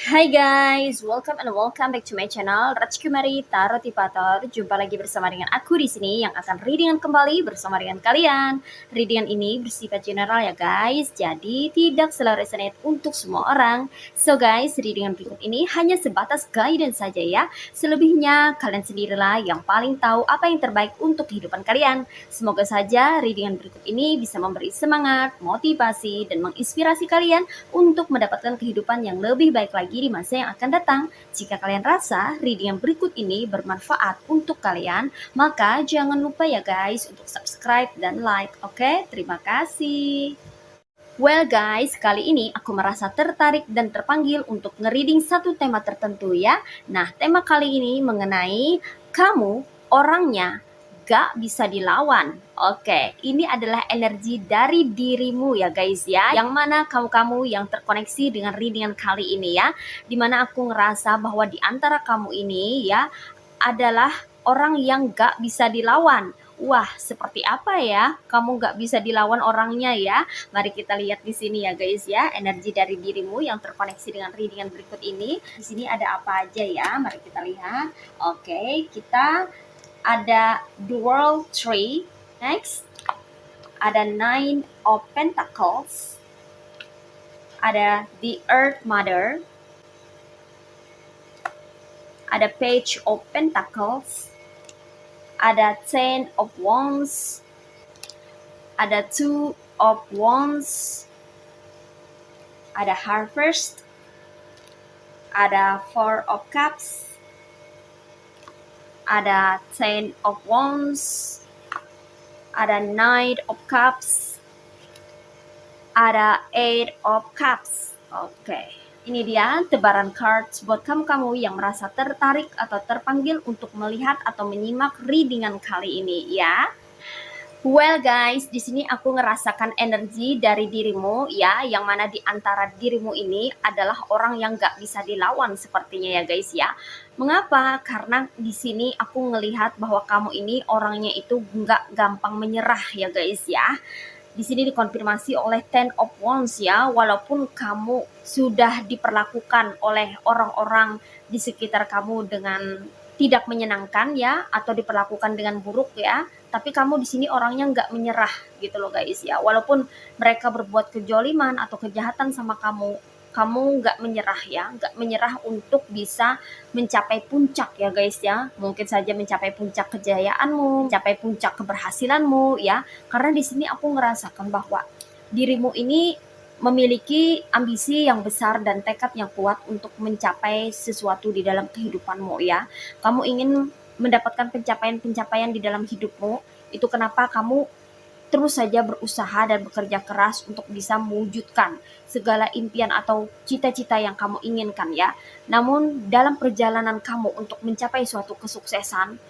Hai guys, welcome back to my channel Rajkumari Tarot Tipator. Jumpa lagi bersama dengan aku di sini yang akan readingan kembali bersama dengan kalian. Readingan ini bersifat general ya guys, jadi tidak selalu resonate untuk semua orang. So guys, readingan berikut ini hanya sebatas guidance saja ya. Selebihnya kalian sendirilah yang paling tahu apa yang terbaik untuk kehidupan kalian. Semoga saja readingan berikut ini bisa memberi semangat, motivasi, dan menginspirasi kalian untuk mendapatkan kehidupan yang lebih baik lagi di masa yang akan datang. Jika kalian rasa reading yang berikut ini bermanfaat untuk kalian, maka jangan lupa ya guys untuk subscribe dan like. Oke, terima kasih. Well guys, kali ini aku merasa tertarik dan terpanggil untuk nge-reading satu tema tertentu ya. Nah, tema kali ini mengenai kamu orangnya gak bisa dilawan. Oke, ini adalah energi dari dirimu ya guys ya. Yang mana kamu-kamu yang terkoneksi dengan readingan kali ini ya. Dimana aku ngerasa bahwa di antara kamu ini ya adalah orang yang gak bisa dilawan. Wah, seperti apa ya? Kamu gak bisa dilawan orangnya ya. Mari kita lihat di sini ya guys ya, energi dari dirimu yang terkoneksi dengan readingan berikut ini. Di sini ada apa aja ya? Mari kita lihat. Oke, kita ada the World Tree. Next, ada Nine of Pentacles. Ada the Earth Mother. Ada Page of Pentacles. Ada Ten of Wands. Ada Two of Wands. Ada Harvest. Ada Four of Cups. Ada Ten of Wands. Ada Nine of Cups. Ada Eight of Cups. Oke. Ini dia tebaran cards buat kamu-kamu yang merasa tertarik atau terpanggil untuk melihat atau menyimak readingan kali ini ya. Well guys, di sini aku ngerasakan energi dari dirimu ya, yang mana di antara dirimu ini adalah orang yang gak bisa dilawan sepertinya ya guys ya. Mengapa? Karena di sini aku ngelihat bahwa kamu ini orangnya itu gak gampang menyerah ya guys ya. Di sini dikonfirmasi oleh Ten of Wands ya, walaupun kamu sudah diperlakukan oleh orang-orang di sekitar kamu dengan tidak menyenangkan ya, atau diperlakukan dengan buruk ya, tapi kamu di sini orangnya nggak menyerah gitu loh guys ya. Walaupun mereka berbuat kejoliman atau kejahatan sama kamu nggak menyerah ya, nggak menyerah untuk bisa mencapai puncak ya guys ya. Mungkin saja mencapai puncak kejayaanmu, mencapai puncak keberhasilanmu ya. Karena di sini aku ngerasakan bahwa dirimu ini memiliki ambisi yang besar dan tekad yang kuat untuk mencapai sesuatu di dalam kehidupanmu ya. Kamu ingin mendapatkan pencapaian-pencapaian di dalam hidupmu. Itu kenapa kamu terus saja berusaha dan bekerja keras untuk bisa mewujudkan segala impian atau cita-cita yang kamu inginkan ya. Namun dalam perjalanan kamu untuk mencapai suatu kesuksesan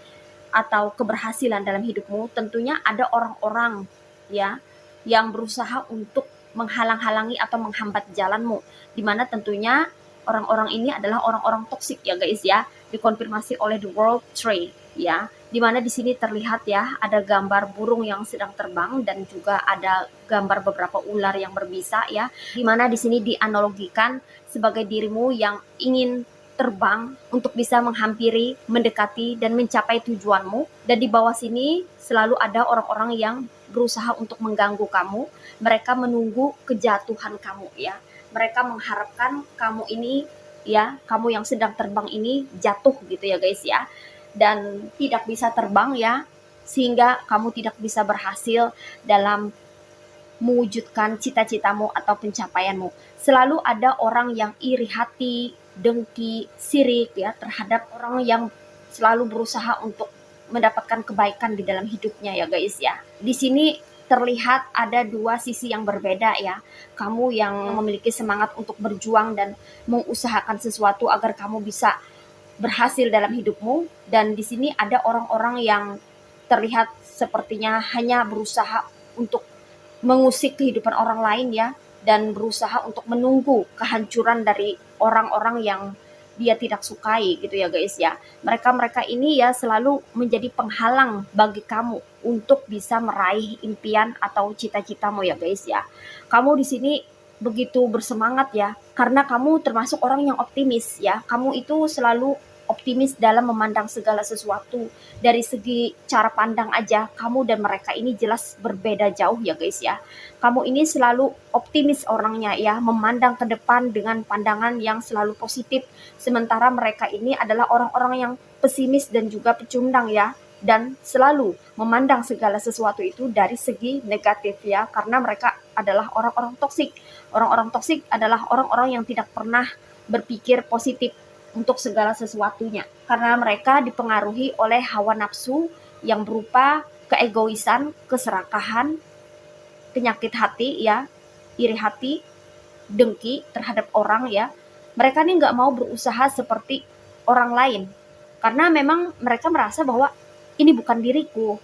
atau keberhasilan dalam hidupmu, tentunya ada orang-orang ya yang berusaha untuk menghalang-halangi atau menghambat jalanmu, di mana tentunya orang-orang ini adalah orang-orang toksik ya guys ya, dikonfirmasi oleh the World Tree ya, di mana di sini terlihat ya ada gambar burung yang sedang terbang dan juga ada gambar beberapa ular yang berbisa ya, di mana di sini dianalogikan sebagai dirimu yang ingin terbang untuk bisa menghampiri, mendekati, dan mencapai tujuanmu. Dan di bawah sini selalu ada orang-orang yang berusaha untuk mengganggu kamu. Mereka menunggu kejatuhan kamu ya. Mereka mengharapkan kamu ini ya, kamu yang sedang terbang ini jatuh gitu ya guys ya. Dan tidak bisa terbang ya, sehingga kamu tidak bisa berhasil dalam mewujudkan cita-citamu atau pencapaianmu. Selalu ada orang yang iri hati, dengki, sirik ya terhadap orang yang selalu berusaha untuk mendapatkan kebaikan di dalam hidupnya ya guys ya. Di sini terlihat ada dua sisi yang berbeda ya. Kamu yang memiliki semangat untuk berjuang dan mengusahakan sesuatu agar kamu bisa berhasil dalam hidupmu, dan di sini ada orang-orang yang terlihat sepertinya hanya berusaha untuk mengusik kehidupan orang lain ya, dan berusaha untuk menunggu kehancuran dari orang-orang yang dia tidak sukai gitu ya guys ya. Mereka ini ya selalu menjadi penghalang bagi kamu untuk bisa meraih impian atau cita-citamu ya guys ya. Kamu di sini begitu bersemangat ya, karena kamu termasuk orang yang optimis ya. Kamu itu selalu optimis dalam memandang segala sesuatu. Dari segi cara pandang aja, kamu dan mereka ini jelas berbeda jauh ya guys ya. Kamu ini selalu optimis orangnya ya, memandang ke depan dengan pandangan yang selalu positif. Sementara mereka ini adalah orang-orang yang pesimis dan juga pecundang ya, dan selalu memandang segala sesuatu itu dari segi negatif ya, karena mereka adalah orang-orang toksik. Orang-orang toksik adalah orang-orang yang tidak pernah berpikir positif untuk segala sesuatunya, karena mereka dipengaruhi oleh hawa nafsu yang berupa keegoisan, keserakahan, penyakit hati ya, iri hati, dengki terhadap orang ya. Mereka ini nggak mau berusaha seperti orang lain, karena memang mereka merasa bahwa ini bukan diriku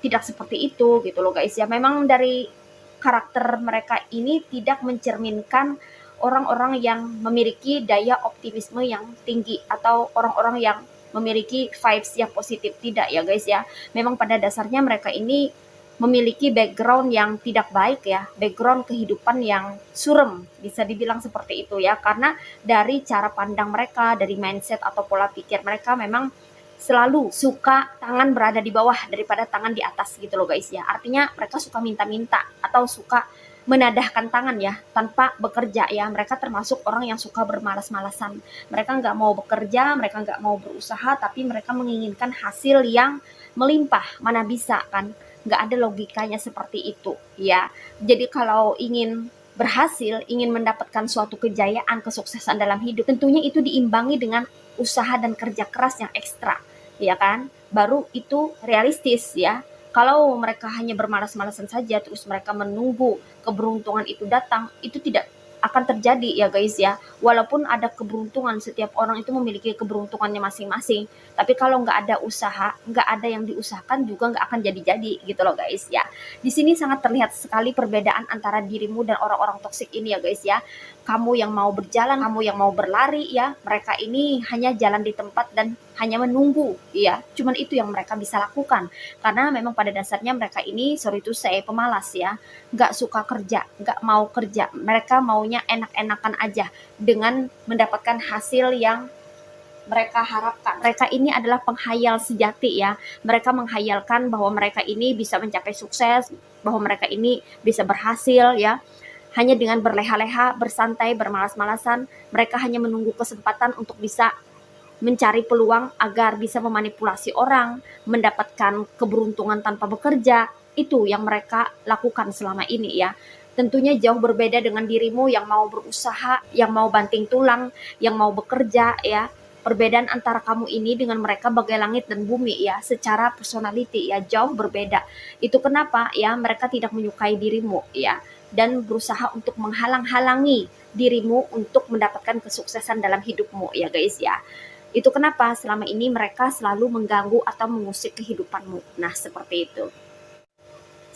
tidak seperti itu gitu loh guys ya. Memang dari karakter mereka ini tidak mencerminkan orang-orang yang memiliki daya optimisme yang tinggi atau orang-orang yang memiliki vibes yang positif, tidak ya guys ya. Memang pada dasarnya mereka ini memiliki background yang tidak baik ya, background kehidupan yang suram, bisa dibilang seperti itu ya, karena dari cara pandang mereka, dari mindset atau pola pikir mereka memang selalu suka tangan berada di bawah daripada tangan di atas gitu loh guys ya. Artinya mereka suka minta-minta atau suka menadahkan tangan ya, tanpa bekerja ya. Mereka termasuk orang yang suka bermalas-malasan. Mereka nggak mau bekerja, mereka nggak mau berusaha, tapi mereka menginginkan hasil yang melimpah. Mana bisa kan? Nggak ada logikanya seperti itu ya. Jadi kalau ingin berhasil, ingin mendapatkan suatu kejayaan, kesuksesan dalam hidup, tentunya itu diimbangi dengan usaha dan kerja keras yang ekstra, ya kan? Baru itu realistis ya. Kalau mereka hanya bermalas-malasan saja terus mereka menunggu keberuntungan itu datang, itu tidak akan terjadi ya guys ya. Walaupun ada keberuntungan, setiap orang itu memiliki keberuntungannya masing-masing, tapi kalau nggak ada usaha, nggak ada yang diusahakan juga nggak akan jadi-jadi gitu loh guys ya. Di sini sangat terlihat sekali perbedaan antara dirimu dan orang-orang toksik ini ya guys ya. Kamu yang mau berjalan, kamu yang mau berlari ya, mereka ini hanya jalan di tempat dan hanya menunggu ya. Cuman itu yang mereka bisa lakukan, karena memang pada dasarnya mereka ini, sorry to say, pemalas ya, nggak suka kerja, nggak mau kerja. Mereka maunya enak-enakan aja dengan mendapatkan hasil yang mereka harapkan. Mereka ini adalah penghayal sejati ya. Mereka menghayalkan bahwa mereka ini bisa mencapai sukses, bahwa mereka ini bisa berhasil ya. Hanya dengan berleha-leha, bersantai, bermalas-malasan, mereka hanya menunggu kesempatan untuk bisa mencari peluang agar bisa memanipulasi orang, mendapatkan keberuntungan tanpa bekerja. Itu yang mereka lakukan selama ini ya. Tentunya jauh berbeda dengan dirimu yang mau berusaha, yang mau banting tulang, yang mau bekerja ya. Perbedaan antara kamu ini dengan mereka bagai langit dan bumi ya, secara personality ya, jauh berbeda. Itu kenapa ya mereka tidak menyukai dirimu ya, dan berusaha untuk menghalang-halangi dirimu untuk mendapatkan kesuksesan dalam hidupmu ya guys ya. Itu kenapa selama ini mereka selalu mengganggu atau mengusik kehidupanmu. Nah, seperti itu.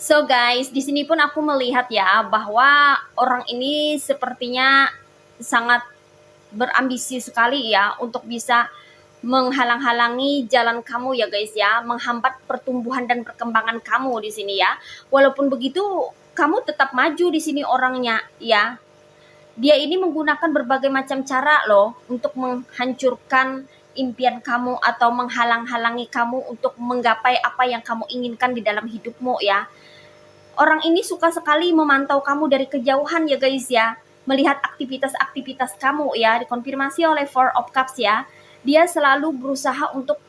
So guys, di sini pun aku melihat ya bahwa orang ini sepertinya sangat berambisi sekali ya untuk bisa menghalang-halangi jalan kamu ya guys ya, menghambat pertumbuhan dan perkembangan kamu di sini ya. Walaupun begitu, kamu tetap maju di sini orangnya ya. Dia ini menggunakan berbagai macam cara loh untuk menghancurkan impian kamu atau menghalang-halangi kamu untuk menggapai apa yang kamu inginkan di dalam hidupmu ya. Orang ini suka sekali memantau kamu dari kejauhan ya guys ya. Melihat aktivitas-aktivitas kamu ya, dikonfirmasi oleh Four of Cups ya. Dia selalu berusaha untuk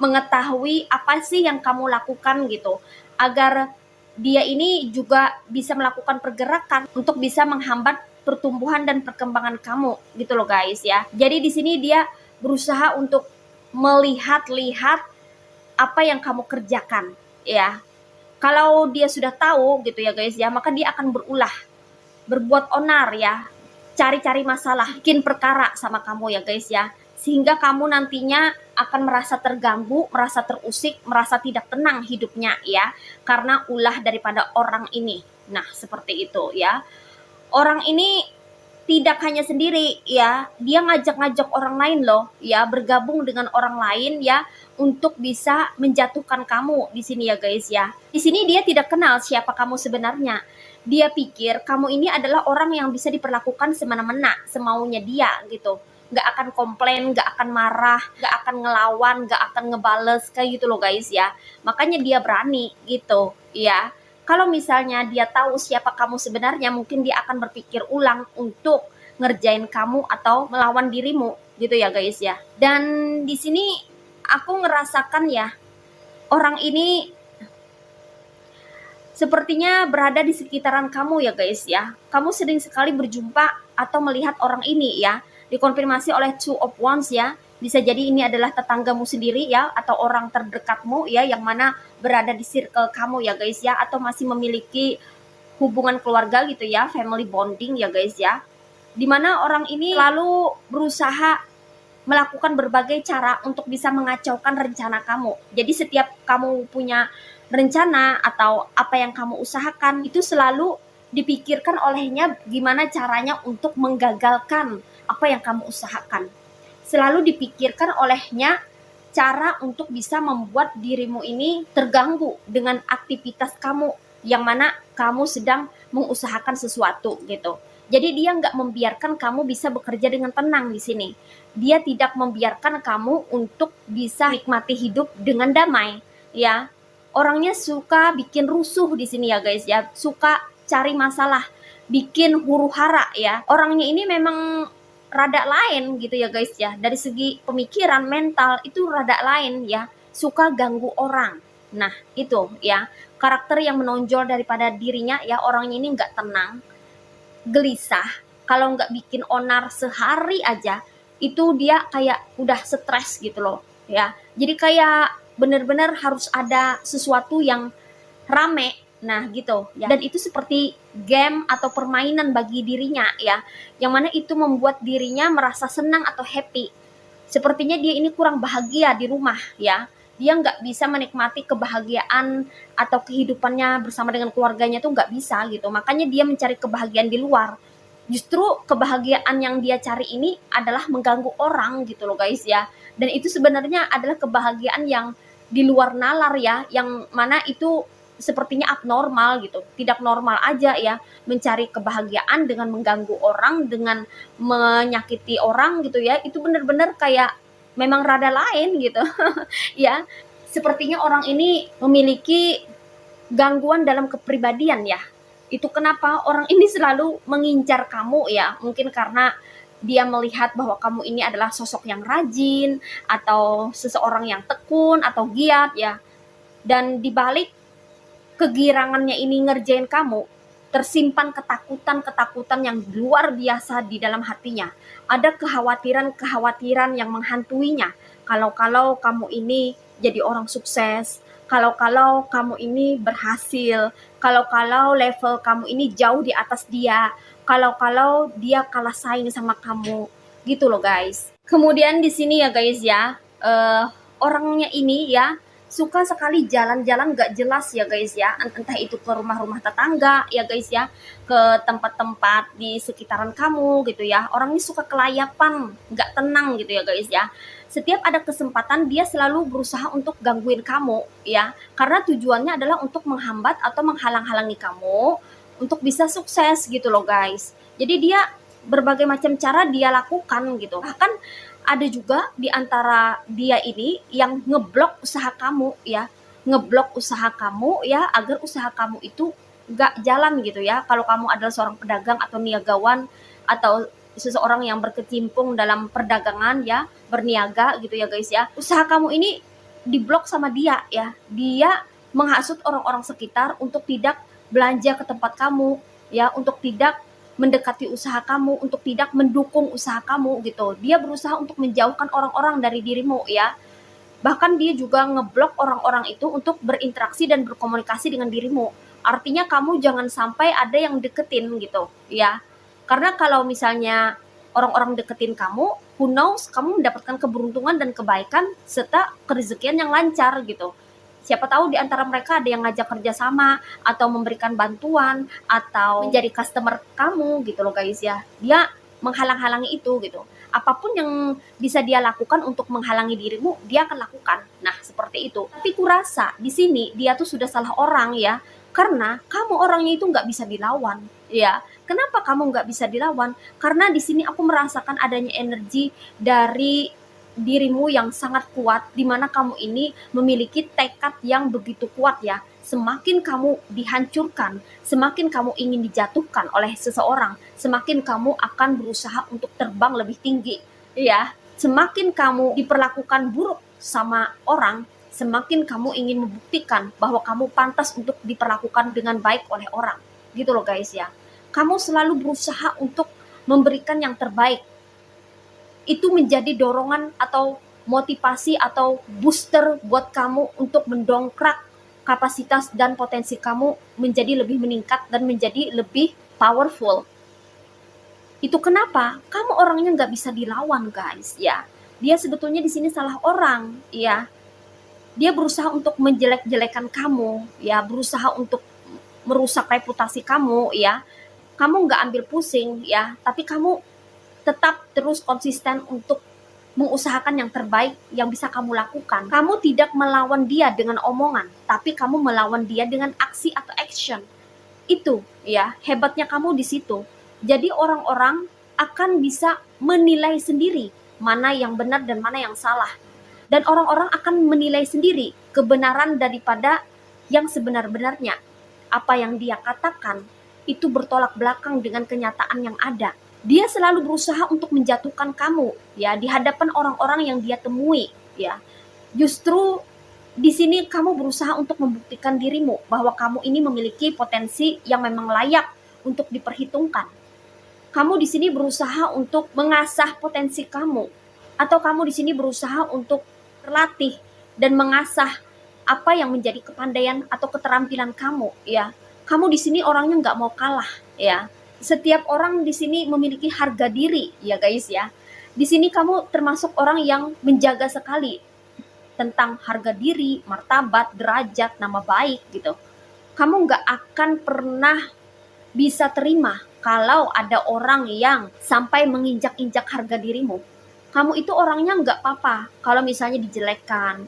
mengetahui apa sih yang kamu lakukan gitu, agar dia ini juga bisa melakukan pergerakan untuk bisa menghambat pertumbuhan dan perkembangan kamu gitu loh guys ya. Jadi di sini dia berusaha untuk melihat-lihat apa yang kamu kerjakan ya. Kalau dia sudah tahu gitu ya guys ya, maka dia akan berulah, berbuat onar ya, cari-cari masalah, bikin perkara sama kamu ya guys ya, sehingga kamu nantinya akan merasa terganggu, merasa terusik, merasa tidak tenang hidupnya ya, karena ulah daripada orang ini. Nah, seperti itu ya. Orang ini tidak hanya sendiri ya, dia ngajak-ngajak orang lain loh ya, bergabung dengan orang lain ya untuk bisa menjatuhkan kamu di sini ya guys ya. Di sini dia tidak kenal siapa kamu sebenarnya. Dia pikir kamu ini adalah orang yang bisa diperlakukan semena-mena, semaunya dia gitu. Nggak akan komplain, nggak akan marah, nggak akan ngelawan, nggak akan ngebales kayak gitu loh guys ya. Makanya dia berani gitu ya. Kalau misalnya dia tahu siapa kamu sebenarnya, mungkin dia akan berpikir ulang untuk ngerjain kamu atau melawan dirimu gitu ya guys ya. Dan di sini aku ngerasakan ya, orang ini sepertinya berada di sekitaran kamu ya guys ya. Kamu sering sekali berjumpa atau melihat orang ini ya. Dikonfirmasi oleh two of wands ya. Bisa jadi ini adalah tetanggamu sendiri ya, atau orang terdekatmu ya, yang mana berada di circle kamu ya guys ya, atau masih memiliki hubungan keluarga gitu ya, family bonding ya guys ya. Dimana orang ini lalu berusaha melakukan berbagai cara untuk bisa mengacaukan rencana kamu. Jadi setiap kamu punya rencana atau apa yang kamu usahakan, itu selalu dipikirkan olehnya gimana caranya untuk menggagalkan apa yang kamu usahakan. Selalu dipikirkan olehnya cara untuk bisa membuat dirimu ini terganggu dengan aktivitas kamu yang mana kamu sedang mengusahakan sesuatu gitu. Jadi dia nggak membiarkan kamu bisa bekerja dengan tenang di sini. Dia tidak membiarkan kamu untuk bisa nikmati hidup dengan damai, ya. Orangnya suka bikin rusuh di sini ya guys ya, suka cari masalah, bikin huru-hara ya. Orangnya ini memang rada lain gitu ya guys ya. Dari segi pemikiran, mental itu rada lain ya, suka ganggu orang. Nah, itu ya, karakter yang menonjol daripada dirinya ya, orangnya ini nggak tenang, gelisah. Kalau nggak bikin onar sehari aja, itu dia kayak udah stres gitu loh ya. Jadi kayak bener-bener harus ada sesuatu yang rame, nah gitu ya. Dan itu seperti game atau permainan bagi dirinya ya, yang mana itu membuat dirinya merasa senang atau happy. Sepertinya dia ini kurang bahagia di rumah ya, dia nggak bisa menikmati kebahagiaan atau kehidupannya bersama dengan keluarganya tuh nggak bisa gitu. Makanya dia mencari kebahagiaan di luar. Justru kebahagiaan yang dia cari ini adalah mengganggu orang gitu loh guys ya. Dan itu sebenarnya adalah kebahagiaan yang di luar nalar ya, yang mana itu sepertinya abnormal gitu, tidak normal aja ya, mencari kebahagiaan dengan mengganggu orang, dengan menyakiti orang gitu ya, itu benar-benar kayak memang rada lain gitu ya. Sepertinya orang ini memiliki gangguan dalam kepribadian ya. Itu kenapa orang ini selalu mengincar kamu ya, mungkin karena dia melihat bahwa kamu ini adalah sosok yang rajin atau seseorang yang tekun atau giat ya. Dan dibalik kegirangannya ini ngerjain kamu, tersimpan ketakutan-ketakutan yang luar biasa di dalam hatinya. Ada kekhawatiran-kekhawatiran yang menghantuinya. Kalau-kalau kamu ini jadi orang sukses, kalau-kalau kamu ini berhasil, kalau-kalau level kamu ini jauh di atas dia, kalau-kalau dia kalah saing sama kamu, gitu loh guys. Kemudian di sini ya guys ya, orangnya ini ya suka sekali jalan-jalan gak jelas ya guys ya, entah itu ke rumah-rumah tetangga ya guys ya, ke tempat-tempat di sekitaran kamu gitu ya. Orang ini suka kelayapan, gak tenang gitu ya guys ya. Setiap ada kesempatan dia selalu berusaha untuk gangguin kamu ya, karena tujuannya adalah untuk menghambat atau menghalang-halangi kamu untuk bisa sukses gitu loh guys. Jadi dia berbagai macam cara dia lakukan gitu. Bahkan ada juga di antara dia ini yang ngeblok usaha kamu ya, ngeblok usaha kamu ya, agar usaha kamu itu gak jalan gitu ya. Kalau kamu adalah seorang pedagang atau niagawan atau seseorang yang berkecimpung dalam perdagangan ya, berniaga gitu ya guys ya, usaha kamu ini diblok sama dia ya. Dia menghasut orang-orang sekitar untuk tidak belanja ke tempat kamu ya, untuk tidak mendekati usaha kamu, untuk tidak mendukung usaha kamu gitu. Dia berusaha untuk menjauhkan orang-orang dari dirimu ya. Bahkan dia juga ngeblok orang-orang itu untuk berinteraksi dan berkomunikasi dengan dirimu. Artinya kamu jangan sampai ada yang deketin gitu ya. Karena kalau misalnya orang-orang deketin kamu, who knows, kamu mendapatkan keberuntungan dan kebaikan serta kerezekian yang lancar gitu. Siapa tahu di antara mereka ada yang ngajak kerjasama atau memberikan bantuan atau menjadi customer kamu gitu loh guys ya. Dia menghalang-halangi itu gitu. Apapun yang bisa dia lakukan untuk menghalangi dirimu, dia akan lakukan. Nah, seperti itu. Tapi kurasa di sini dia tuh sudah salah orang ya. Karena kamu orangnya itu nggak bisa dilawan, ya. Kenapa kamu nggak bisa dilawan? Karena di sini aku merasakan adanya energi dari dirimu yang sangat kuat, di mana kamu ini memiliki tekad yang begitu kuat ya. Semakin kamu dihancurkan, semakin kamu ingin dijatuhkan oleh seseorang, semakin kamu akan berusaha untuk terbang lebih tinggi, ya. Semakin kamu diperlakukan buruk sama orang, semakin kamu ingin membuktikan bahwa kamu pantas untuk diperlakukan dengan baik oleh orang. Gitu loh guys ya. Kamu selalu berusaha untuk memberikan yang terbaik. Itu menjadi dorongan atau motivasi atau booster buat kamu untuk mendongkrak kapasitas dan potensi kamu menjadi lebih meningkat dan menjadi lebih powerful. Itu kenapa kamu orangnya nggak bisa dilawan guys ya. Dia sebetulnya di sini salah orang ya. Dia berusaha untuk menjelek-jelekan kamu ya, berusaha untuk merusak reputasi kamu ya. Kamu nggak ambil pusing ya, tapi kamu tetap terus konsisten untuk mengusahakan yang terbaik yang bisa kamu lakukan. Kamu tidak melawan dia dengan omongan, tapi kamu melawan dia dengan aksi atau action. Itu ya, hebatnya kamu di situ. Jadi orang-orang akan bisa menilai sendiri mana yang benar dan mana yang salah. Dan orang-orang akan menilai sendiri kebenaran daripada yang sebenar-benarnya. Apa yang dia katakan itu bertolak belakang dengan kenyataan yang ada. Dia selalu berusaha untuk menjatuhkan kamu ya di hadapan orang-orang yang dia temui ya. Justru di sini kamu berusaha untuk membuktikan dirimu bahwa kamu ini memiliki potensi yang memang layak untuk diperhitungkan. Kamu di sini berusaha untuk mengasah potensi kamu, atau kamu di sini berusaha untuk berlatih dan mengasah apa yang menjadi kepandaian atau keterampilan kamu ya. Kamu di sini orangnya nggak mau kalah ya. Setiap orang di sini memiliki harga diri ya guys ya. Di sini kamu termasuk orang yang menjaga sekali tentang harga diri, martabat, derajat, nama baik gitu. Kamu nggak akan pernah bisa terima kalau ada orang yang sampai menginjak-injak harga dirimu. Kamu itu orangnya nggak apa-apa kalau misalnya dijelekkan,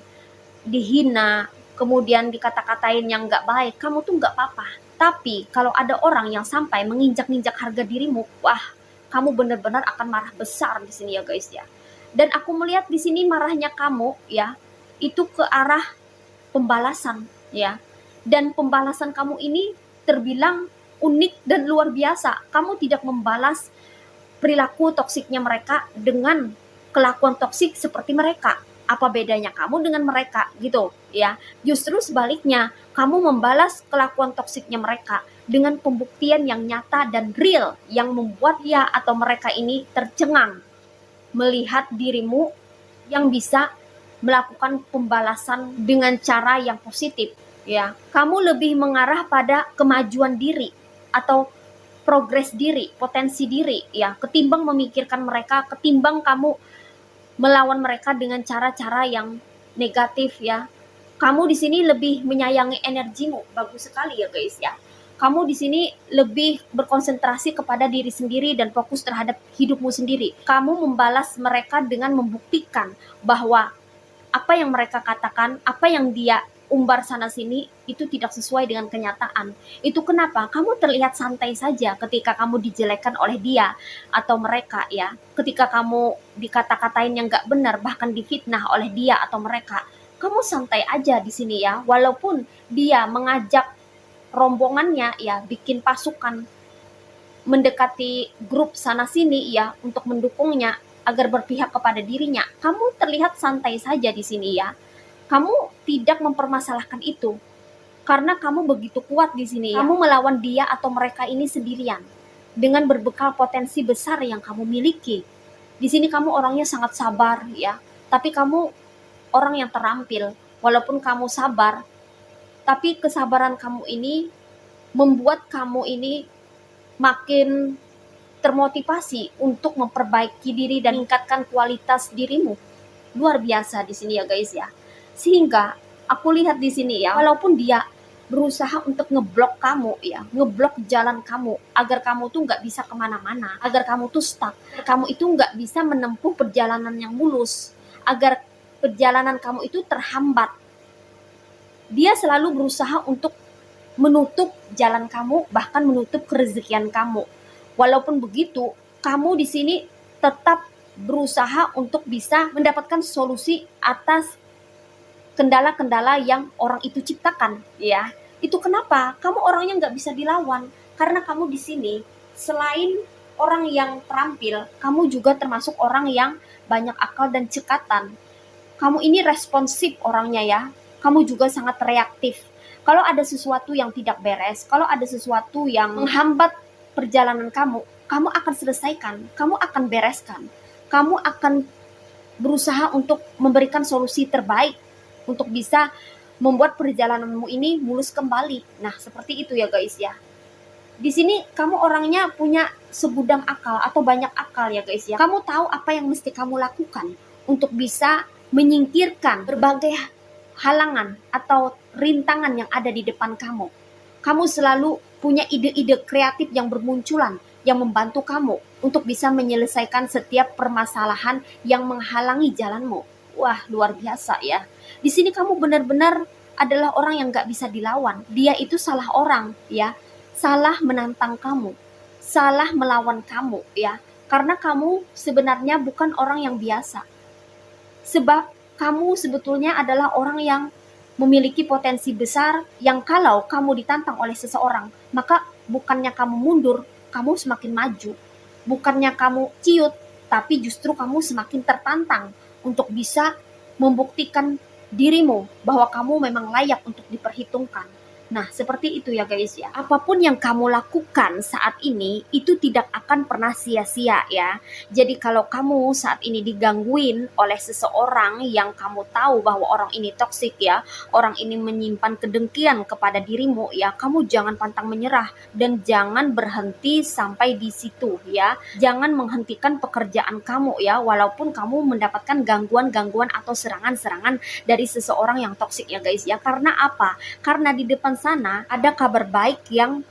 dihina, kemudian dikata-katain yang nggak baik, kamu tuh nggak apa-apa. Tapi kalau ada orang yang sampai menginjak-injak harga dirimu, wah, kamu benar-benar akan marah besar di sini ya guys ya. Dan aku melihat di sini marahnya kamu ya, itu ke arah pembalasan ya. Dan pembalasan kamu ini terbilang unik dan luar biasa. Kamu tidak membalas perilaku toksiknya mereka dengan kelakuan toksik seperti mereka. Apa bedanya kamu dengan mereka gitu ya. Justru sebaliknya, kamu membalas kelakuan toksiknya mereka dengan pembuktian yang nyata dan real yang membuat dia atau mereka ini tercengang melihat dirimu yang bisa melakukan pembalasan dengan cara yang positif ya. Kamu lebih mengarah pada kemajuan diri atau progres diri, potensi diri ya, ketimbang memikirkan mereka, ketimbang kamu melawan mereka dengan cara-cara yang negatif ya. Kamu di sini lebih menyayangi energimu, bagus sekali ya guys ya. Kamu di sini lebih berkonsentrasi kepada diri sendiri dan fokus terhadap hidupmu sendiri. Kamu membalas mereka dengan membuktikan bahwa apa yang mereka katakan, apa yang dia umbar sana sini itu tidak sesuai dengan kenyataan. Itu kenapa kamu terlihat santai saja ketika kamu dijelekkan oleh dia atau mereka ya. Ketika kamu dikata-katain yang gak benar, bahkan difitnah oleh dia atau mereka, kamu santai aja di sini ya. Walaupun dia mengajak rombongannya ya, bikin pasukan mendekati grup sana sini ya untuk mendukungnya agar berpihak kepada dirinya. Kamu terlihat santai saja di sini ya. Kamu tidak mempermasalahkan itu karena kamu begitu kuat di sini ya. Kamu melawan dia atau mereka ini sendirian dengan berbekal potensi besar yang kamu miliki. Di sini kamu orangnya sangat sabar ya, tapi kamu orang yang terampil. Walaupun kamu sabar, tapi kesabaran kamu ini membuat kamu ini makin termotivasi untuk memperbaiki diri dan meningkatkan kualitas dirimu. Luar biasa di sini ya guys ya. Sehingga aku lihat di sini ya, walaupun dia berusaha untuk ngeblok kamu ya, ngeblok jalan kamu agar kamu tuh nggak bisa kemana-mana, agar kamu tuh stuck, kamu itu nggak bisa menempuh perjalanan yang mulus, agar perjalanan kamu itu terhambat. Dia selalu berusaha untuk menutup jalan kamu, bahkan menutup kerezekian kamu. Walaupun begitu, kamu di sini tetap berusaha untuk bisa mendapatkan solusi atas kendala-kendala yang orang itu ciptakan, ya. Itu kenapa? Kamu orangnya nggak bisa dilawan, karena kamu di sini selain orang yang terampil, kamu juga termasuk orang yang banyak akal dan cekatan. Kamu ini responsif orangnya ya. Kamu juga sangat reaktif. Kalau ada sesuatu yang tidak beres, kalau ada sesuatu yang menghambat perjalanan kamu, kamu akan selesaikan, kamu akan bereskan. Kamu akan berusaha untuk memberikan solusi terbaik untuk bisa membuat perjalananmu ini mulus kembali. Nah, seperti itu ya guys ya. Di sini kamu orangnya punya segudang akal atau banyak akal ya guys ya. Kamu tahu apa yang mesti kamu lakukan untuk bisa menyingkirkan berbagai halangan atau rintangan yang ada di depan kamu. Kamu selalu punya ide-ide kreatif yang bermunculan yang membantu kamu untuk bisa menyelesaikan setiap permasalahan yang menghalangi jalanmu. Wah, luar biasa ya. Di sini kamu benar-benar adalah orang yang gak bisa dilawan. Dia itu salah orang ya. Salah menantang kamu. Salah melawan kamu ya. Karena kamu sebenarnya bukan orang yang biasa. Sebab kamu sebetulnya adalah orang yang memiliki potensi besar yang kalau kamu ditantang oleh seseorang, maka bukannya kamu mundur, kamu semakin maju. Bukannya kamu ciut, tapi justru kamu semakin tertantang untuk bisa membuktikan dirimu bahwa kamu memang layak untuk diperhitungkan. Nah, seperti itu ya guys ya. Apapun yang kamu lakukan saat ini itu tidak akan pernah sia-sia ya. Jadi kalau kamu saat ini digangguin oleh seseorang yang kamu tahu bahwa orang ini toksik ya, orang ini menyimpan kedengkian kepada dirimu ya, kamu jangan pantang menyerah dan jangan berhenti sampai di situ ya. Jangan menghentikan pekerjaan kamu ya, walaupun kamu mendapatkan gangguan-gangguan atau serangan-serangan dari seseorang yang toksik ya guys ya. Karena apa? Karena di depan sana ada kabar baik yang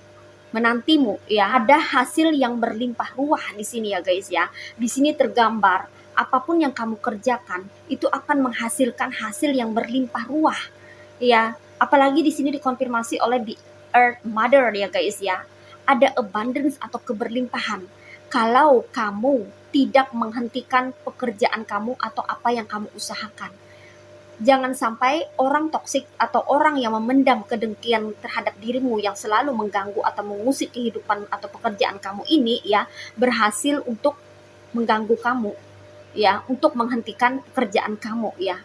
menantimu ya, ada hasil yang berlimpah ruah di sini ya guys ya. Di sini tergambar apapun yang kamu kerjakan itu akan menghasilkan hasil yang berlimpah ruah ya. Apalagi di sini dikonfirmasi oleh the Earth Mother ya guys ya. Ada abundance atau keberlimpahan kalau kamu tidak menghentikan pekerjaan kamu atau apa yang kamu usahakan. Jangan sampai orang toksik atau orang yang memendam kedengkian terhadap dirimu yang selalu mengganggu atau mengusik kehidupan atau pekerjaan kamu ini ya, berhasil untuk mengganggu kamu ya, untuk menghentikan pekerjaan kamu ya.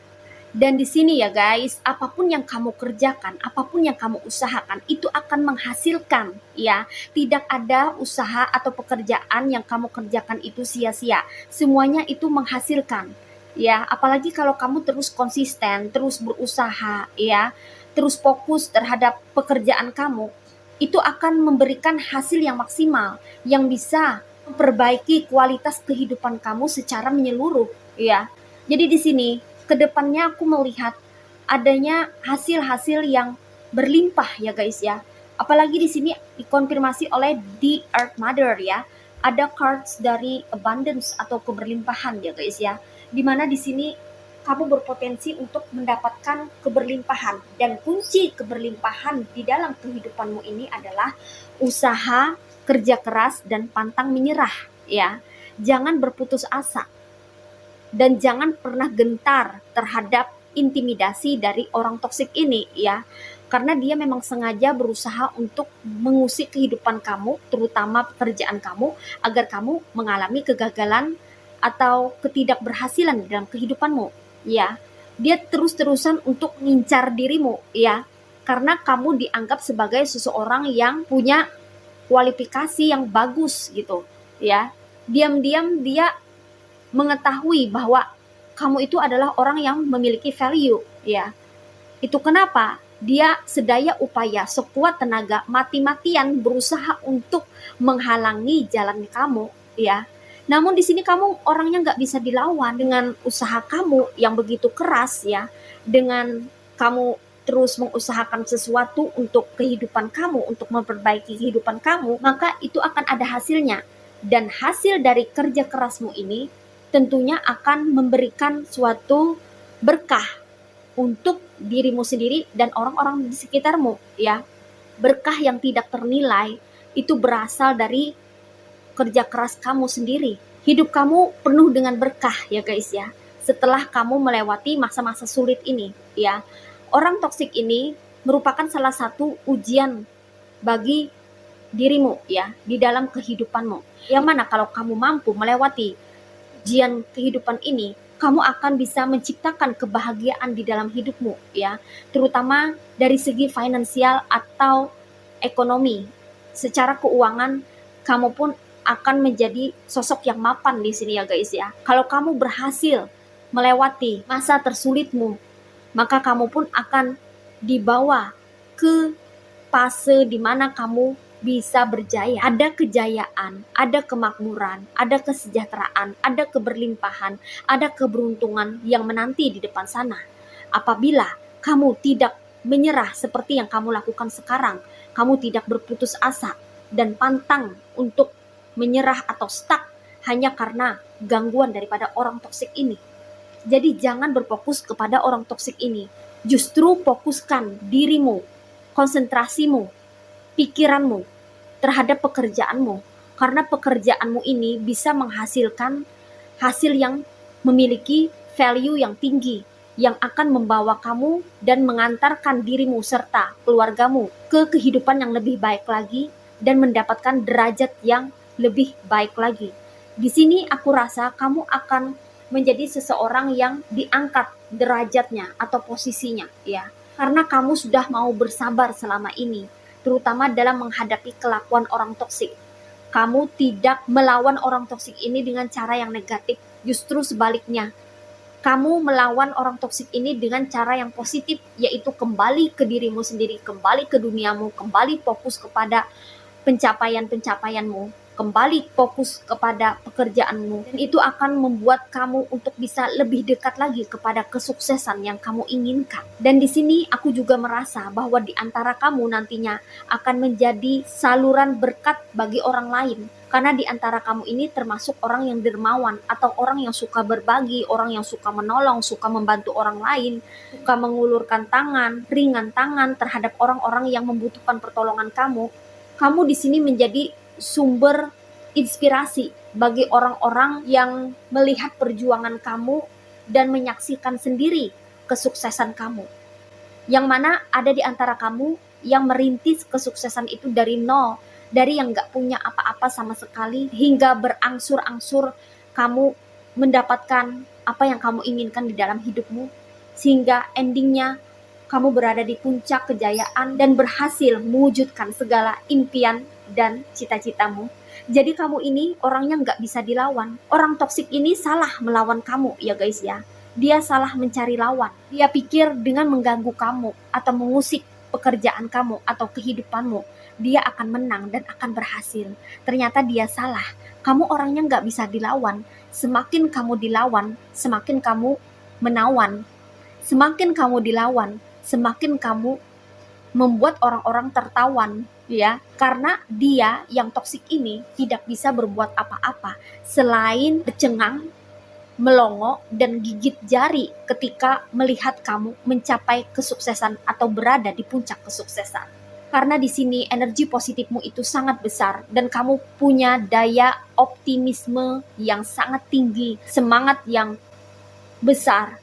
Dan di sini ya guys, apapun yang kamu kerjakan, apapun yang kamu usahakan itu akan menghasilkan ya. Tidak ada usaha atau pekerjaan yang kamu kerjakan itu sia-sia. Semuanya itu menghasilkan. Ya, apalagi kalau kamu terus konsisten, terus berusaha ya, terus fokus terhadap pekerjaan kamu, itu akan memberikan hasil yang maksimal yang bisa memperbaiki kualitas kehidupan kamu secara menyeluruh ya. Jadi di sini kedepannya aku melihat adanya hasil-hasil yang berlimpah ya guys ya. Apalagi di sini dikonfirmasi oleh the Earth Mother ya. Ada cards dari abundance atau keberlimpahan ya guys ya. Dimana di sini kamu berpotensi untuk mendapatkan keberlimpahan, dan kunci keberlimpahan di dalam kehidupanmu ini adalah usaha, kerja keras, dan pantang menyerah ya. Jangan berputus asa dan jangan pernah gentar terhadap intimidasi dari orang toksik ini ya, karena dia memang sengaja berusaha untuk mengusik kehidupan kamu, terutama pekerjaan kamu, agar kamu mengalami kegagalan atau ketidakberhasilan dalam kehidupanmu ya. Dia terus-terusan untuk ngincar dirimu ya, karena kamu dianggap sebagai seseorang yang punya kualifikasi yang bagus gitu ya. Diam-diam dia mengetahui bahwa kamu itu adalah orang yang memiliki value ya. Itu kenapa dia sedaya upaya, sekuat tenaga, mati-matian berusaha untuk menghalangi jalan kamu ya. Namun di sini kamu orangnya nggak bisa dilawan dengan usaha kamu yang begitu keras ya. Dengan kamu terus mengusahakan sesuatu untuk kehidupan kamu, untuk memperbaiki kehidupan kamu, maka itu akan ada hasilnya. Dan hasil dari kerja kerasmu ini tentunya akan memberikan suatu berkah untuk dirimu sendiri dan orang-orang di sekitarmu ya. berkah yang tidak ternilai itu berasal dari kerja keras kamu sendiri. Hidup kamu penuh dengan berkah ya guys ya. Setelah kamu melewati masa-masa sulit ini ya. Orang toksik ini merupakan salah satu ujian bagi dirimu ya di dalam kehidupanmu. Yang mana kalau kamu mampu melewati ujian kehidupan ini, kamu akan bisa menciptakan kebahagiaan di dalam hidupmu ya, terutama dari segi finansial atau ekonomi. Secara keuangan kamu pun akan menjadi sosok yang mapan di sini ya guys ya. Kalau kamu berhasil melewati masa tersulitmu, maka kamu pun akan dibawa ke fase di mana kamu bisa berjaya. Ada kejayaan, ada kemakmuran, ada kesejahteraan, ada keberlimpahan, ada keberuntungan yang menanti di depan sana. Apabila kamu tidak menyerah seperti yang kamu lakukan sekarang, kamu tidak berputus asa dan pantang untuk menyerah atau stuck hanya karena gangguan daripada orang toksik ini. Jadi jangan berfokus kepada orang toksik ini. Justru fokuskan dirimu, konsentrasimu, pikiranmu terhadap pekerjaanmu. Karena pekerjaanmu ini bisa menghasilkan hasil yang memiliki value yang tinggi, yang akan membawa kamu dan mengantarkan dirimu serta keluargamu ke kehidupan yang lebih baik lagi dan mendapatkan derajat yang lebih baik lagi. Di sini aku rasa kamu akan menjadi seseorang yang diangkat derajatnya atau posisinya ya. Karena kamu sudah mau bersabar selama ini, terutama dalam menghadapi kelakuan orang toksik. Kamu tidak melawan orang toksik ini dengan cara yang negatif, justru sebaliknya. Kamu melawan orang toksik ini dengan cara yang positif, yaitu kembali ke dirimu sendiri, kembali ke duniamu, kembali fokus kepada pencapaian-pencapaianmu, kembali fokus kepada pekerjaanmu, dan itu akan membuat kamu untuk bisa lebih dekat lagi kepada kesuksesan yang kamu inginkan. Dan di sini aku juga merasa bahwa di antara kamu nantinya akan menjadi saluran berkat bagi orang lain, karena di antara kamu ini termasuk orang yang dermawan atau orang yang suka berbagi, orang yang suka menolong, suka membantu orang lain, suka mengulurkan tangan, ringan tangan terhadap orang-orang yang membutuhkan pertolongan kamu. Kamu di sini menjadi sumber inspirasi bagi orang-orang yang melihat perjuangan kamu dan menyaksikan sendiri kesuksesan kamu. Yang mana ada di antara kamu yang merintis kesuksesan itu dari nol, dari yang gak punya apa-apa sama sekali, hingga berangsur-angsur kamu mendapatkan apa yang kamu inginkan di dalam hidupmu, sehingga endingnya kamu berada di puncak kejayaan dan berhasil mewujudkan segala impian dan cita-citamu. Jadi kamu ini orangnya nggak bisa dilawan. Orang toksik ini salah melawan kamu ya guys ya. Dia salah mencari lawan. Dia pikir dengan mengganggu kamu atau mengusik pekerjaan kamu atau kehidupanmu, dia akan menang dan akan berhasil. Ternyata dia salah. Kamu orangnya nggak bisa dilawan. Semakin kamu dilawan, semakin kamu menawan. Semakin kamu dilawan, semakin kamu membuat orang-orang tertawan ya, karena dia yang toksik ini tidak bisa berbuat apa-apa selain cengang, melongo, dan gigit jari ketika melihat kamu mencapai kesuksesan atau berada di puncak kesuksesan. Karena di sini energi positifmu itu sangat besar dan kamu punya daya optimisme yang sangat tinggi, semangat yang besar,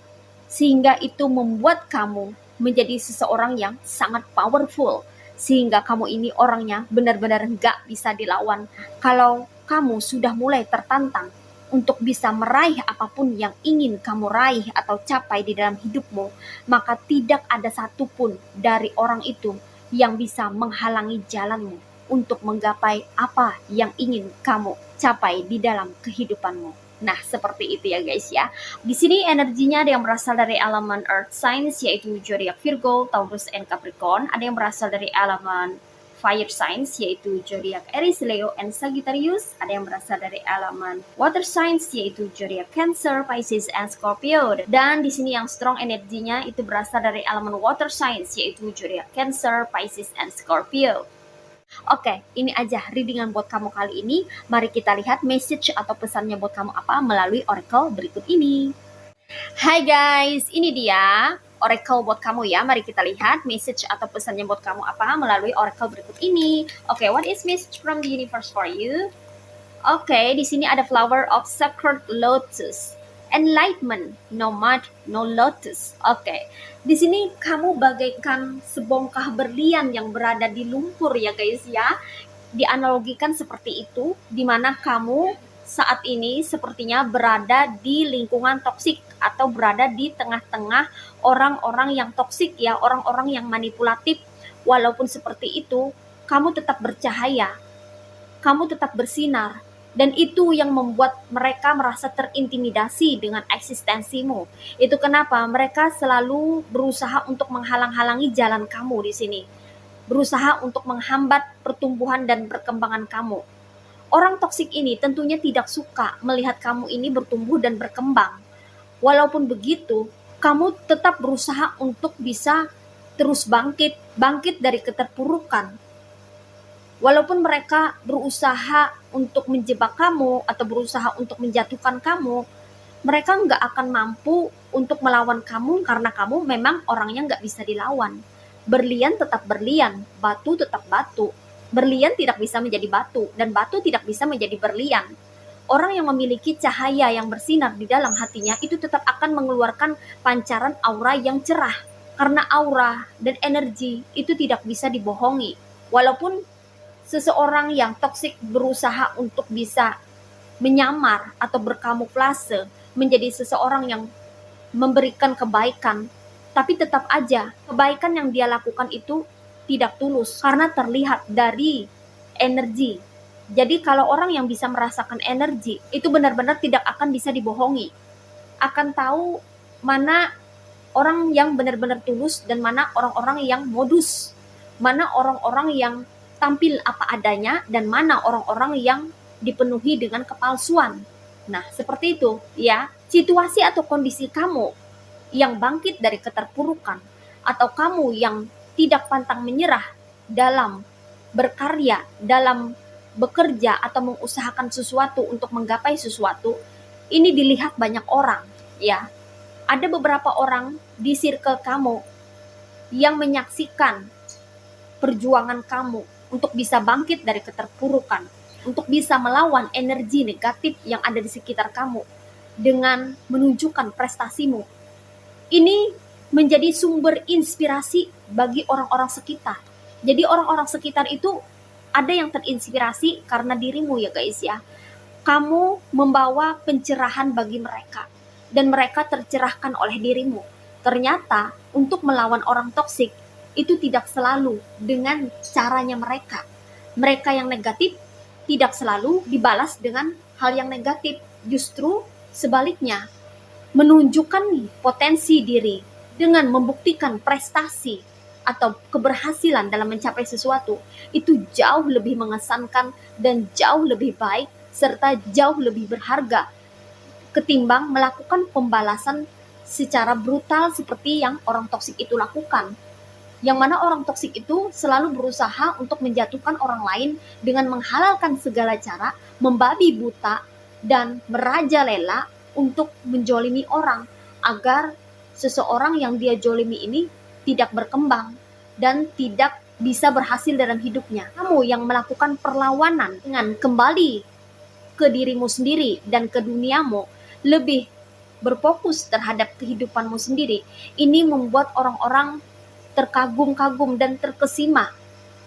sehingga itu membuat kamu menjadi seseorang yang sangat powerful, sehingga kamu ini orangnya benar-benar gak bisa dilawan. Kalau kamu sudah mulai tertantang untuk bisa meraih apapun yang ingin kamu raih atau capai di dalam hidupmu, maka tidak ada satupun dari orang itu yang bisa menghalangi jalanmu untuk menggapai apa yang ingin kamu capai di dalam kehidupanmu. Nah, seperti itu ya guys ya. Di sini energinya ada yang berasal dari elemen earth signs yaitu zodiak Virgo, Taurus, and Capricorn. Ada yang berasal dari elemen fire signs yaitu zodiak Aries, Leo, and Sagittarius. Ada yang berasal dari elemen water signs yaitu zodiak Cancer, Pisces, and Scorpio. Dan di sini yang strong energinya itu berasal dari elemen water signs yaitu zodiak Cancer, Pisces, and Scorpio. Oke, ini aja readingan buat kamu kali ini. Mari kita lihat message atau pesannya buat kamu apa melalui oracle berikut ini. Hai guys, ini dia oracle buat kamu ya. Mari kita lihat message atau pesannya buat kamu apa melalui oracle berikut ini. Oke, what is message from the universe for you? Oke, di sini ada flower of sacred lotus. Enlightenment, no mud, no lotus. Oke, di sini kamu bagaikan sebongkah berlian yang berada di lumpur ya guys ya. Dianalogikan seperti itu, di mana kamu saat ini sepertinya berada di lingkungan toksik atau berada di tengah-tengah orang-orang yang toksik ya, orang-orang yang manipulatif. Walaupun seperti itu, kamu tetap bercahaya, kamu tetap bersinar, dan itu yang membuat mereka merasa terintimidasi dengan eksistensimu. Itu kenapa mereka selalu berusaha untuk menghalang-halangi jalan kamu di sini, berusaha untuk menghambat pertumbuhan dan perkembangan kamu. Orang toksik ini tentunya tidak suka melihat kamu ini bertumbuh dan berkembang. Walaupun begitu, kamu tetap berusaha untuk bisa terus bangkit dari keterpurukan. Walaupun mereka berusaha untuk menjebak kamu atau berusaha untuk menjatuhkan kamu, mereka nggak akan mampu untuk melawan kamu karena kamu memang orangnya nggak bisa dilawan. Berlian tetap berlian, batu tetap batu. Berlian tidak bisa menjadi batu, dan batu tidak bisa menjadi berlian. Orang yang memiliki cahaya yang bersinar di dalam hatinya itu tetap akan mengeluarkan pancaran aura yang cerah. Karena aura dan energi itu tidak bisa dibohongi. Walaupun seseorang yang toksik berusaha untuk bisa menyamar atau berkamuflase menjadi seseorang yang memberikan kebaikan, tapi tetap aja kebaikan yang dia lakukan itu tidak tulus karena terlihat dari energi. Jadi kalau orang yang bisa merasakan energi itu benar-benar tidak akan bisa dibohongi. Akan tahu mana orang yang benar-benar tulus dan mana orang-orang yang modus. Mana orang-orang yang tampil apa adanya dan mana orang-orang yang dipenuhi dengan kepalsuan. Nah, seperti itu ya. Situasi atau kondisi kamu yang bangkit dari keterpurukan atau kamu yang tidak pantang menyerah dalam berkarya, dalam bekerja atau mengusahakan sesuatu untuk menggapai sesuatu, ini dilihat banyak orang, ya. Ada beberapa orang di circle kamu yang menyaksikan perjuangan kamu untuk bisa bangkit dari keterpurukan, untuk bisa melawan energi negatif yang ada di sekitar kamu dengan menunjukkan prestasimu. Ini menjadi sumber inspirasi bagi orang-orang sekitar. Jadi orang-orang sekitar itu ada yang terinspirasi karena dirimu ya guys ya. Kamu membawa pencerahan bagi mereka dan mereka tercerahkan oleh dirimu. Ternyata untuk melawan orang toksik itu tidak selalu dengan caranya mereka. Mereka yang negatif tidak selalu dibalas dengan hal yang negatif. Justru sebaliknya, menunjukkan potensi diri dengan membuktikan prestasi atau keberhasilan dalam mencapai sesuatu itu jauh lebih mengesankan dan jauh lebih baik serta jauh lebih berharga ketimbang melakukan pembalasan secara brutal seperti yang orang toksik itu lakukan. Yang mana orang toksik itu selalu berusaha untuk menjatuhkan orang lain dengan menghalalkan segala cara, membabi buta dan merajalela untuk menjolimi orang agar seseorang yang dia jolimi ini tidak berkembang dan tidak bisa berhasil dalam hidupnya. Kamu yang melakukan perlawanan dengan kembali ke dirimu sendiri dan ke duniamu, lebih berfokus terhadap kehidupanmu sendiri, ini membuat orang-orang terkagum-kagum dan terkesima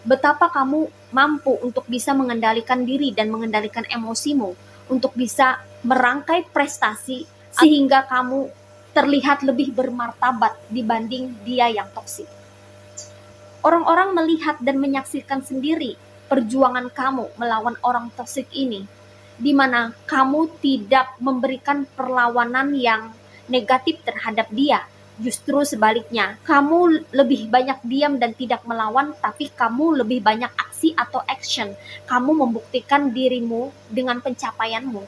betapa kamu mampu untuk bisa mengendalikan diri dan mengendalikan emosimu, untuk bisa merangkai prestasi sehingga kamu terlihat lebih bermartabat dibanding dia yang toksik. Orang-orang melihat dan menyaksikan sendiri perjuangan kamu melawan orang toksik ini, di mana kamu tidak memberikan perlawanan yang negatif terhadap dia. Justru sebaliknya, kamu lebih banyak diam dan tidak melawan, tapi kamu lebih banyak aksi atau action. Kamu membuktikan dirimu dengan pencapaianmu.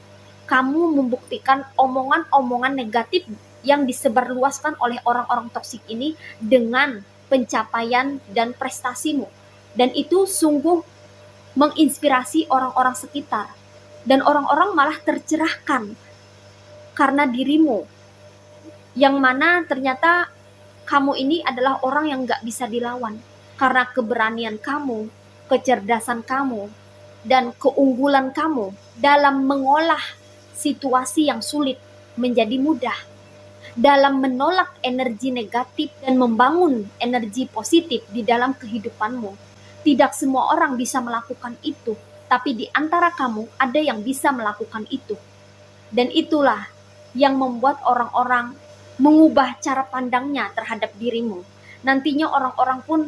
Kamu membuktikan omongan-omongan negatif yang disebarluaskan oleh orang-orang toksik ini dengan pencapaian dan prestasimu. Dan itu sungguh menginspirasi orang-orang sekitar. Dan orang-orang malah tercerahkan karena dirimu. Yang mana ternyata Kamu ini adalah orang yang gak bisa dilawan. Karena keberanian kamu, kecerdasan kamu, dan keunggulan kamu dalam mengolah situasi yang sulit menjadi mudah, dalam menolak energi negatif dan membangun energi positif di dalam kehidupanmu. Tidak semua orang bisa melakukan itu, tapi di antara kamu ada yang bisa melakukan itu. Dan itulah yang membuat orang-orang mengubah cara pandangnya terhadap dirimu. Nantinya orang-orang pun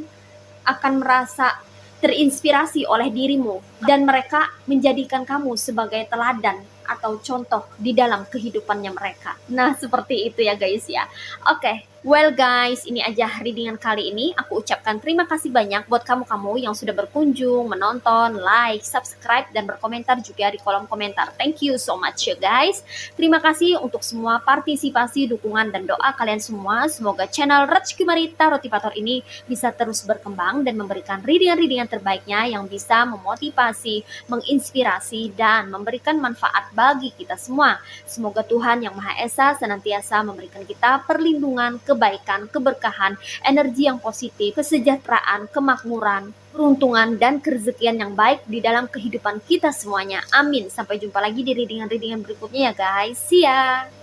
akan merasa terinspirasi oleh dirimu dan mereka menjadikan kamu sebagai teladan atau contoh di dalam kehidupannya mereka. Nah, seperti itu ya guys ya. Oke, well guys, ini aja readingan kali ini. Aku ucapkan terima kasih banyak buat kamu-kamu yang sudah berkunjung, menonton, like, subscribe, dan berkomentar juga di kolom komentar. Thank you so much ya guys. Terima kasih untuk semua partisipasi, dukungan, dan doa kalian semua. Semoga channel Rachki Marita Rotipator ini bisa terus berkembang dan memberikan readingan-readingan terbaiknya yang bisa memotivasi, menginspirasi, dan memberikan manfaat bagi kita semua. Semoga Tuhan Yang Maha Esa senantiasa memberikan kita perlindungan, kebaikan, keberkahan, energi yang positif, kesejahteraan, kemakmuran, peruntungan, dan kerezekian yang baik di dalam kehidupan kita semuanya. Amin. Sampai jumpa lagi di readingan-readingan berikutnya ya guys. See ya!